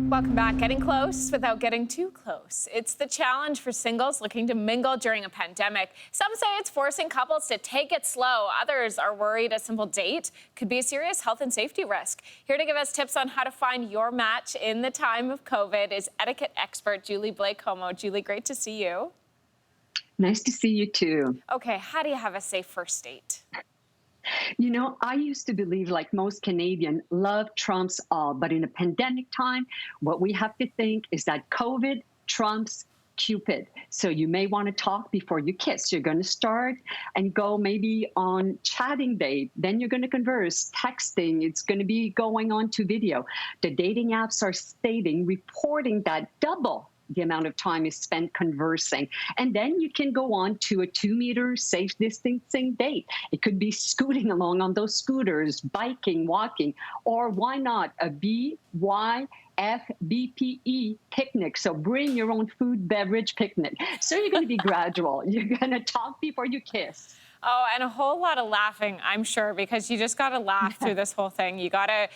Welcome back. Getting close without getting too close. It's the challenge for singles looking to mingle during a pandemic. Some say it's forcing couples to take it slow. Others are worried a simple date could be a serious health and safety risk. Here to give us tips on how to find your match in the time of COVID is etiquette expert Julie Blais Comeau. Julie, great to see you. Nice to see you too. Okay, how do you have a safe first date? You know, I used to believe, like most Canadian, love trumps all. But in a pandemic time, what we have to think is that COVID trumps Cupid. So you may want to talk before you kiss. You're going to start and go maybe on chatting date. Then you're going to converse, texting. It's going to be going on to video. The dating apps are reporting that double the amount of time is spent conversing. And then you can go on to a 2-meter safe distancing date. It could be scooting along on those scooters, biking, walking, or why not a BYFBPE picnic. So bring your own food, beverage picnic. So you're going to be gradual. You're going to talk before you kiss. Oh, and a whole lot of laughing, I'm sure, because you just got to laugh through this whole thing. You gotta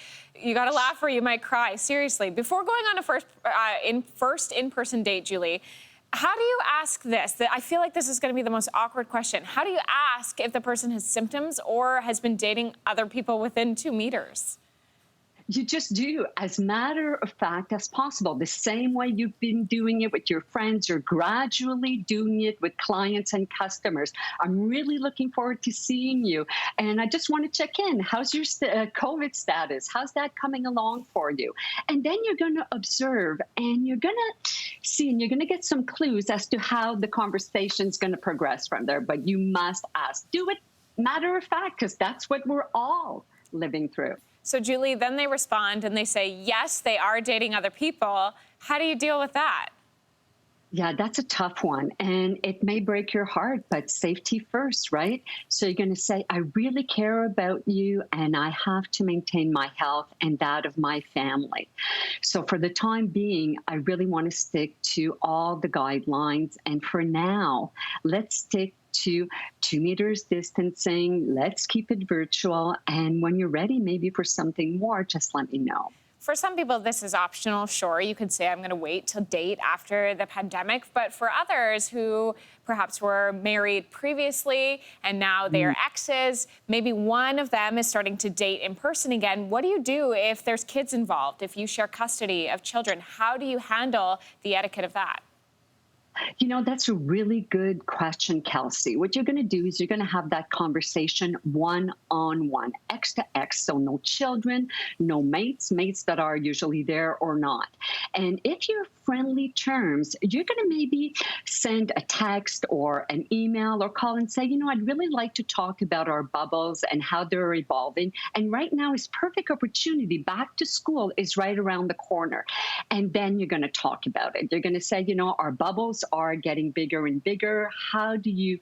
laugh or you might cry. Seriously. Before going on a first in-person date, Julie, how do you ask this? I feel like this is going to be the most awkward question. How do you ask if the person has symptoms or has been dating other people within 2 meters? You just do as matter of fact as possible. The same way you've been doing it with your friends, you're gradually doing it with clients and customers. I'm really looking forward to seeing you. And I just want to check in. How's your COVID status? How's that coming along for you? And then you're going to observe and you're going to see and you're going to get some clues as to how the conversation's going to progress from there. But you must ask. Do it matter of fact, because that's what we're all living through. So, Julie, then they respond and they say, yes, they are dating other people. How do you deal with that? Yeah, that's a tough one. And it may break your heart, but safety first, right? So you're going to say, I really care about you and I have to maintain my health and that of my family. So for the time being, I really want to stick to all the guidelines. And for now, let's stick to 2 meters distancing. Let's keep it virtual. And when you're ready, maybe for something more, just let me know. For some people, this is optional. Sure, you could say, I'm going to wait till date after the pandemic. But for others who perhaps were married previously and now they are exes, maybe one of them is starting to date in person again. What do you do if there's kids involved, if you share custody of children? How do you handle the etiquette of that? You know, that's a really good question, Kelsey. What you're going to do is you're going to have that conversation one-on-one, X to X. So no children, no mates that are usually there or not. And if you're friendly terms, you're going to maybe send a text or an email or call and say, you know, I'd really like to talk about our bubbles and how they're evolving. And right now is perfect opportunity. Back to school is right around the corner. And then you're going to talk about it. You're going to say, you know, our bubbles are getting bigger and bigger. How do you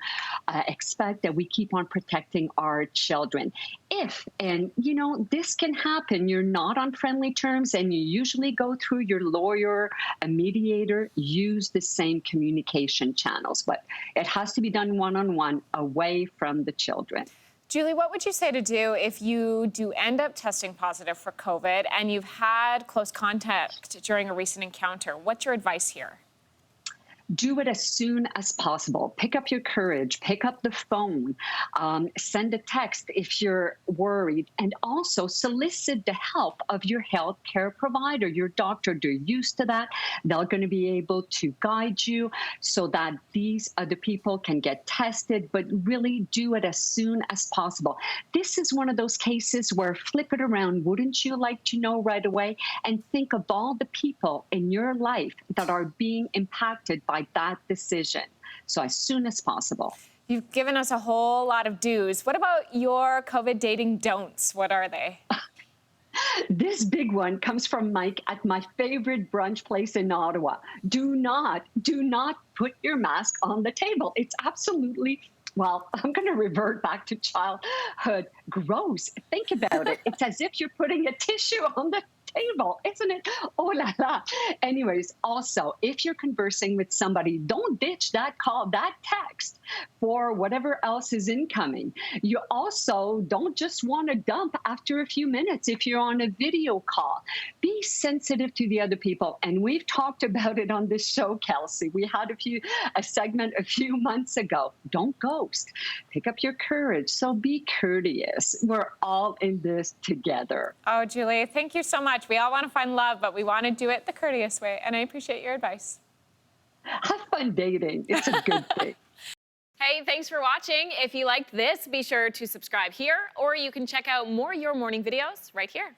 expect that we keep on protecting our children? If, and you know, this can happen, you're not on friendly terms and you usually go through your lawyer, a mediator, use the same communication channels, but it has to be done one-on-one away from the children. Julie, what would you say to do if you do end up testing positive for COVID and you've had close contact during a recent encounter? What's your advice here? Do it as soon as possible. Pick up your courage, pick up the phone, send a text if you're worried, and also solicit the help of your healthcare provider, your doctor. They're used to that. They're going to be able to guide you so that these other people can get tested, but really do it as soon as possible. This is one of those cases where flip it around. Wouldn't you like to know right away? And think of all the people in your life that are being impacted by that decision. So as soon as possible. You've given us a whole lot of do's. What about your COVID dating don'ts? What are they? This big one comes from Mike at my favorite brunch place in Ottawa. Do not put your mask on the table. It's absolutely, well, I'm going to revert back to childhood. Gross. Think about it. It's as if you're putting a tissue on the table, isn't it? Oh la la. Anyways, also, if you're conversing with somebody, don't ditch that call, that text for whatever else is incoming. You also don't just want to dump after a few minutes if you're on a video call. Be sensitive to the other people. And we've talked about it on this show, Kelsey. We had a segment a few months ago. Don't ghost. Pick up your courage. So be courteous. We're all in this together. Oh, Julie, thank you so much. We all want to find love, but we want to do it the courteous way. And I appreciate your advice. Have fun dating. It's a good thing. Hey, thanks for watching. If you liked this, be sure to subscribe here, or you can check out more Your Morning videos right here.